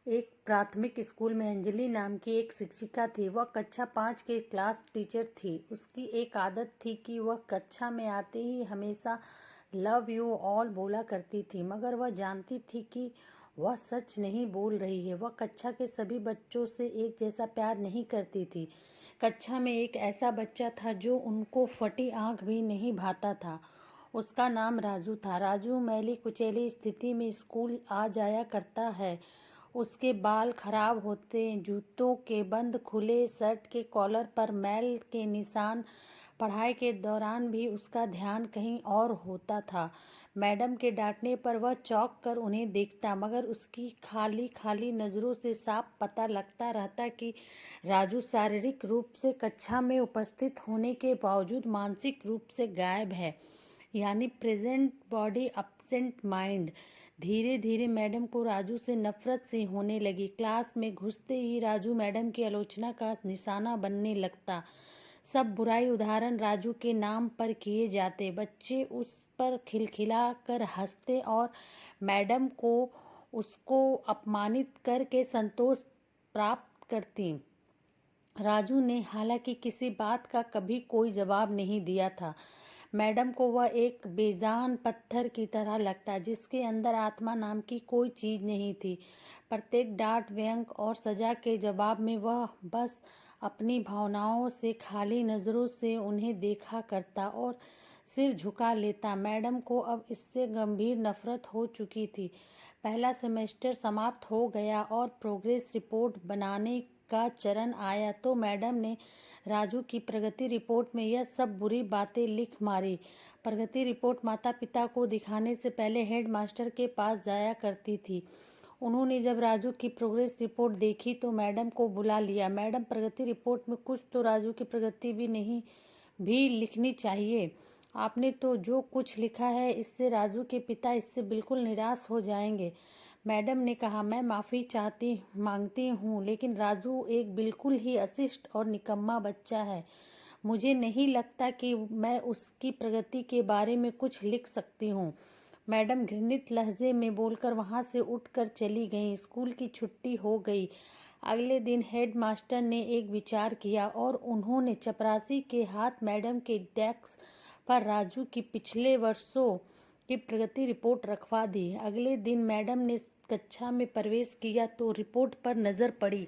एक प्राथमिक स्कूल में अंजलि नाम की एक शिक्षिका थी। वह कक्षा 5 के क्लास टीचर थी। उसकी एक आदत थी कि वह कक्षा में आते ही हमेशा लव यू ऑल बोला करती थी, मगर वह जानती थी कि वह सच नहीं बोल रही है। वह कक्षा के सभी बच्चों से एक जैसा प्यार नहीं करती थी। कक्षा में एक ऐसा बच्चा था जो उनको फटी आंख भी नहीं भाता था। उसका नाम राजू था। राजू मैली कुचैली स्थिति में स्कूल आ जाया करता है। उसके बाल खराब होते, जूतों के बंद खुले, शर्ट के कॉलर पर मैल के निशान। पढ़ाई के दौरान भी उसका ध्यान कहीं और होता था। मैडम के डांटने पर वह चौंक कर उन्हें देखता, मगर उसकी खाली खाली नज़रों से साफ पता लगता रहता कि राजू शारीरिक रूप से कक्षा में उपस्थित होने के बावजूद मानसिक रूप से गायब है, यानी प्रेजेंट बॉडी एब्सेंट माइंड। धीरे धीरे मैडम को राजू से नफरत सी होने लगी। क्लास में घुसते ही राजू मैडम की आलोचना का निशाना बनने लगता। सब बुराई उदाहरण राजू के नाम पर किए जाते। बच्चे उस पर खिलखिला कर हंसते और मैडम को उसको अपमानित करके संतोष प्राप्त करती। राजू ने हालांकि किसी बात का कभी कोई जवाब नहीं दिया था। मैडम को वह एक बेजान पत्थर की तरह लगता, जिसके अंदर आत्मा नाम की कोई चीज नहीं थी। प्रत्येक डांट, व्यंग और सजा के जवाब में वह बस अपनी भावनाओं से खाली नज़रों से उन्हें देखा करता और सिर झुका लेता। मैडम को अब इससे गंभीर नफरत हो चुकी थी। पहला सेमेस्टर समाप्त हो गया और प्रोग्रेस रिपोर्ट बनाने का चरण आया तो मैडम ने राजू की प्रगति रिपोर्ट में यह सब बुरी बातें लिख मारी। प्रगति रिपोर्ट माता पिता को दिखाने से पहले हेड मास्टर के पास जाया करती थी। उन्होंने जब राजू की प्रोग्रेस रिपोर्ट देखी तो मैडम को बुला लिया। मैडम, प्रगति रिपोर्ट में कुछ तो राजू की प्रगति भी लिखनी चाहिए। आपने तो जो कुछ लिखा है इससे राजू के पिता इससे बिल्कुल निराश हो जाएंगे। मैडम ने कहा, मैं माफ़ी मांगती हूँ, लेकिन राजू एक बिल्कुल ही अशिष्ट और निकम्मा बच्चा है। मुझे नहीं लगता कि मैं उसकी प्रगति के बारे में कुछ लिख सकती हूँ। मैडम घृणित लहजे में बोलकर वहाँ से उठकर चली गईं। स्कूल की छुट्टी हो गई। अगले दिन हेड मास्टर ने एक विचार किया और उन्होंने चपरासी के हाथ मैडम के डेस्क पर राजू की पिछले वर्षों की प्रगति रिपोर्ट रखवा दी। अगले दिन मैडम ने कक्षा में प्रवेश किया तो रिपोर्ट पर नज़र पड़ी।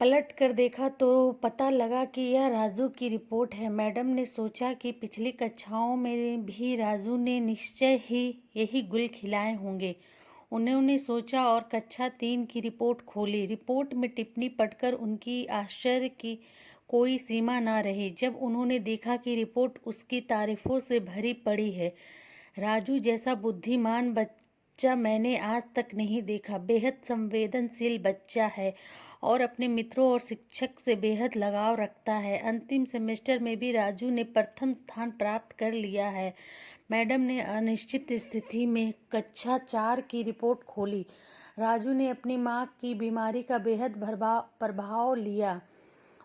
पलट कर देखा तो पता लगा कि यह राजू की रिपोर्ट है। मैडम ने सोचा कि पिछली कक्षाओं में भी राजू ने निश्चय ही यही गुल खिलाए होंगे। उन्होंने सोचा और कक्षा 3 की रिपोर्ट खोली। रिपोर्ट में टिप्पणी पढ़कर उनकी आश्चर्य की कोई सीमा ना रही जब उन्होंने देखा कि रिपोर्ट उसकी तारीफों से भरी पड़ी है। राजू जैसा बुद्धिमान बच्चा मैंने आज तक नहीं देखा। बेहद संवेदनशील बच्चा है और अपने मित्रों और शिक्षक से बेहद लगाव रखता है। अंतिम सेमेस्टर में भी राजू ने प्रथम स्थान प्राप्त कर लिया है। मैडम ने अनिश्चित स्थिति में कक्षा 4 की रिपोर्ट खोली। राजू ने अपनी माँ की बीमारी का बेहद प्रभाव लिया।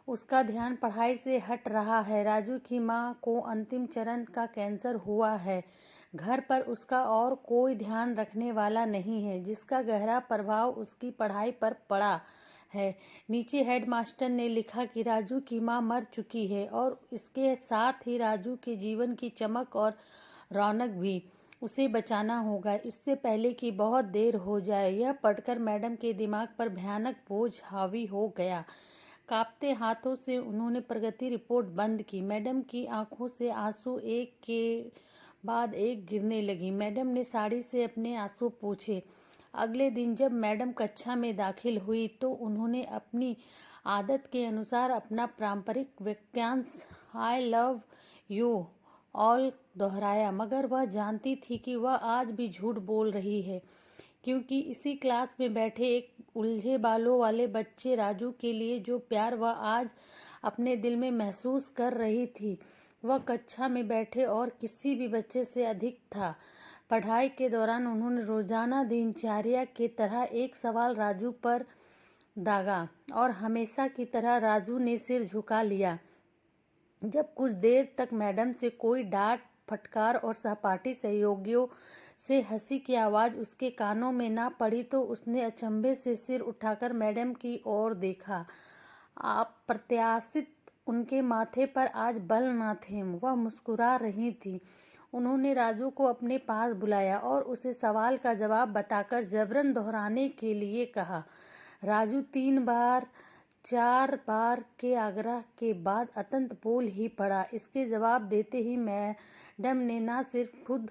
उसका ध्यान पढ़ाई से हट रहा है। राजू की माँ को अंतिम चरण का कैंसर हुआ है। घर पर उसका और कोई ध्यान रखने वाला नहीं है, जिसका गहरा प्रभाव उसकी पढ़ाई पर पड़ा है। नीचे हेडमास्टर ने लिखा कि राजू की माँ मर चुकी है और इसके साथ ही राजू के जीवन की चमक और रौनक भी। उसे बचाना होगा इससे पहले कि बहुत देर हो जाए। यह पढ़कर मैडम के दिमाग पर भयानक बोझ हावी हो गया। कांपते हाथों से उन्होंने प्रगति रिपोर्ट बंद की। मैडम की आंखों से आंसू एक के बाद एक गिरने लगी। मैडम ने साड़ी से अपने आंसू पोंछे। अगले दिन जब मैडम कक्षा में दाखिल हुई तो उन्होंने अपनी आदत के अनुसार अपना पारंपरिक वाक्यांश आई लव यू ऑल दोहराया, मगर वह जानती थी कि वह आज भी झूठ बोल रही है, क्योंकि इसी क्लास में बैठे एक उलझे बालों वाले बच्चे राजू के लिए जो प्यार वह आज अपने दिल में महसूस कर रही थी, वह कक्षा में बैठे और किसी भी बच्चे से अधिक था। पढ़ाई के दौरान उन्होंने रोजाना दिनचर्या की तरह एक सवाल राजू पर दागा और हमेशा की तरह राजू ने सिर झुका लिया। जब कुछ देर तक मैडम से कोई डांट फटकार और सहपाठी सहयोगियों से हंसी की आवाज़ उसके कानों में ना पड़ी तो उसने अचंभे से सिर उठाकर मैडम की ओर देखा। अप्रत्याशित उनके माथे पर आज बल न थे। वह मुस्कुरा रही थी। उन्होंने राजू को अपने पास बुलाया और उसे सवाल का जवाब बताकर जबरन दोहराने के लिए कहा। राजू 3 बार 4 बार के आग्रह के बाद अंततः बोल ही पड़ा। इसके जवाब देते ही मैडम ने न सिर्फ खुद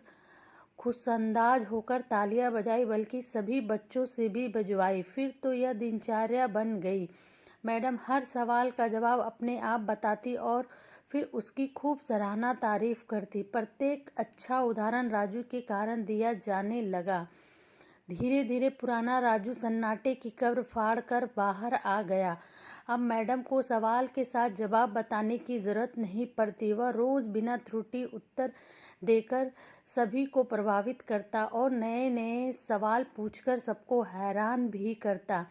खुशअंदाज होकर तालियां बजाई बल्कि सभी बच्चों से भी बजवाई। फिर तो यह दिनचर्या बन गई। मैडम हर सवाल का जवाब अपने आप बताती और फिर उसकी खूब सराहना तारीफ करती। प्रत्येक अच्छा उदाहरण राजू के कारण दिया जाने लगा। धीरे धीरे पुराना राजू सन्नाटे की कब्र फाड़ कर बाहर आ गया। अब मैडम को सवाल के साथ जवाब बताने की जरूरत नहीं पड़ती। वह रोज बिना त्रुटि उत्तर देकर सभी को प्रभावित करता और नए नए सवाल पूछकर सबको हैरान भी करता।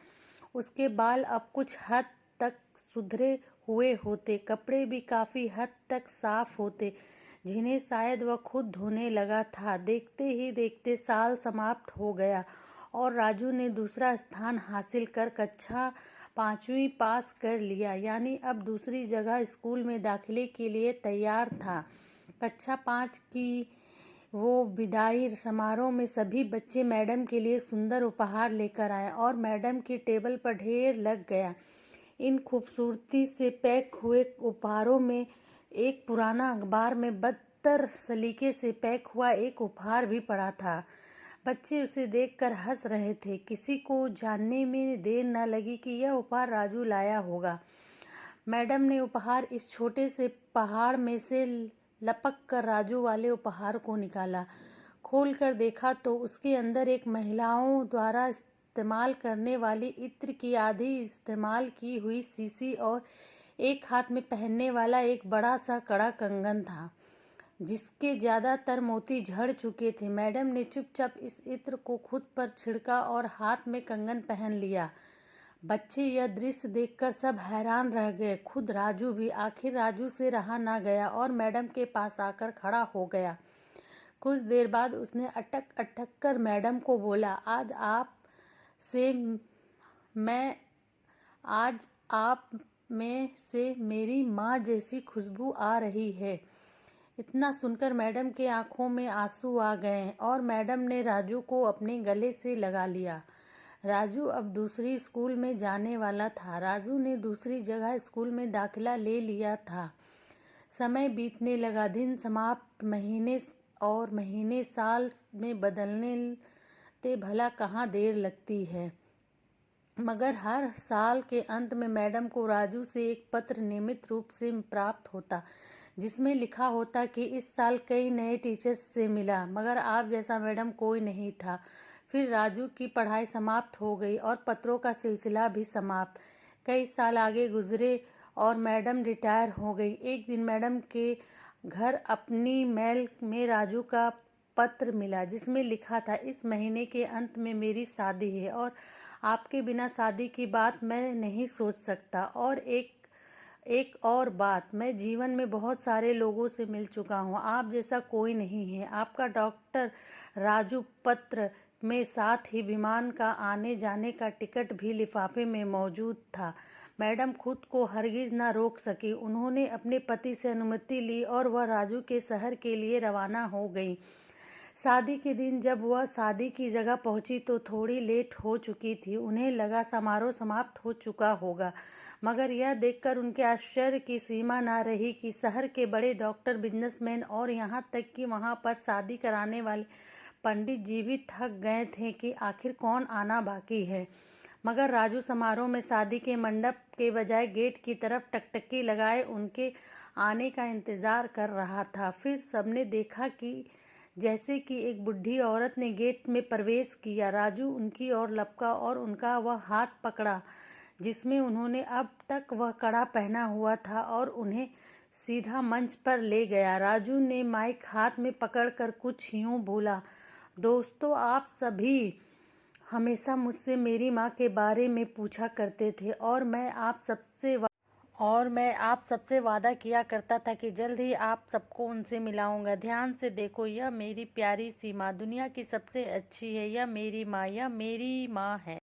उसके बाल अब कुछ हद तक सुधरे हुए होते, कपड़े भी काफ़ी हद तक साफ होते, जिन्हें शायद वह खुद धोने लगा था। देखते ही देखते साल समाप्त हो गया और राजू ने दूसरा स्थान हासिल कर कक्षा 5वीं पास कर लिया, यानी अब दूसरी जगह स्कूल में दाखिले के लिए तैयार था। कक्षा 5 की वो विदाई समारोह में सभी बच्चे मैडम के लिए सुंदर उपहार लेकर आए और मैडम की टेबल पर ढेर लग गया। इन खूबसूरती से पैक हुए उपहारों में एक पुराना अखबार में बदतर सलीके से पैक हुआ एक उपहार भी पड़ा था। बच्चे उसे देखकर हंस रहे थे। किसी को जानने में देर न लगी कि यह उपहार राजू लाया होगा। मैडम ने उपहार इस छोटे से पहाड़ में से लपक कर राजू वाले उपहार को निकाला। खोल कर देखा तो उसके अंदर एक महिलाओं द्वारा इस्तेमाल करने वाली इत्र की आधी इस्तेमाल की हुई शीशी और एक हाथ में पहनने वाला एक बड़ा सा कड़ा कंगन था, जिसके ज़्यादातर मोती झड़ चुके थे। मैडम ने चुपचाप इस इत्र को खुद पर छिड़का और हाथ में कंगन पहन लिया। बच्चे यह दृश्य देखकर सब हैरान रह गए, खुद राजू भी। आखिर राजू से रहा ना गया और मैडम के पास आकर खड़ा हो गया। कुछ देर बाद उसने अटक अटक कर मैडम को बोला, आज आप में से मेरी माँ जैसी खुशबू आ रही है। इतना सुनकर मैडम के आंखों में आंसू आ गए और मैडम ने राजू को अपने गले से लगा लिया। राजू अब दूसरी स्कूल में जाने वाला था। राजू ने दूसरी जगह स्कूल में दाखिला ले लिया था। समय बीतने लगा, दिन समाप्त, महीने साल में बदलने ते भला कहाँ देर लगती है। मगर हर साल के अंत में मैडम को राजू से एक पत्र नियमित रूप से प्राप्त होता, जिसमें लिखा होता कि इस साल कई नए टीचर्स से मिला, मगर आप जैसा मैडम कोई नहीं था। फिर राजू की पढ़ाई समाप्त हो गई और पत्रों का सिलसिला भी समाप्त। कई साल आगे गुजरे और मैडम रिटायर हो गई। एक दिन मैडम के घर अपनी मेल में राजू का पत्र मिला, जिसमें लिखा था, इस महीने के अंत में मेरी शादी है और आपके बिना शादी की बात मैं नहीं सोच सकता। और एक और बात, मैं जीवन में बहुत सारे लोगों से मिल चुका हूँ, आप जैसा कोई नहीं है। आपका डॉक्टर राजू। पत्र में साथ ही विमान का आने जाने का टिकट भी लिफाफे में मौजूद था। मैडम खुद को हरगिज न रोक सकी। उन्होंने अपने पति से अनुमति ली और वह राजू के शहर के लिए रवाना हो गई। शादी के दिन जब वह शादी की जगह पहुंची तो थोड़ी लेट हो चुकी थी। उन्हें लगा समारोह समाप्त हो चुका होगा, मगर यह देखकर उनके आश्चर्य की सीमा न रही कि शहर के बड़े डॉक्टर, बिजनेसमैन और यहाँ तक कि वहाँ पर शादी कराने वाले पंडित जी भी थक गए थे कि आखिर कौन आना बाकी है। मगर राजू समारोह में शादी के मंडप के बजाय गेट की तरफ टकटकी लगाए उनके आने का इंतजार कर रहा था। फिर सबने देखा कि जैसे कि एक बूढ़ी औरत ने गेट में प्रवेश किया। राजू उनकी ओर लपका और उनका वह हाथ पकड़ा जिसमें उन्होंने अब तक वह कड़ा पहना हुआ था और उन्हें सीधा मंच पर ले गया। राजू ने माइक हाथ में पकड़कर कुछ यूं बोला, दोस्तों, आप सभी हमेशा मुझसे मेरी माँ के बारे में पूछा करते थे और मैं आप सबसे और मैं आप सबसे वादा किया करता था कि जल्द ही आप सबको उनसे मिलाऊंगा। ध्यान से देखो, यह मेरी प्यारी सी माँ दुनिया की सबसे अच्छी है। यह मेरी माँ है।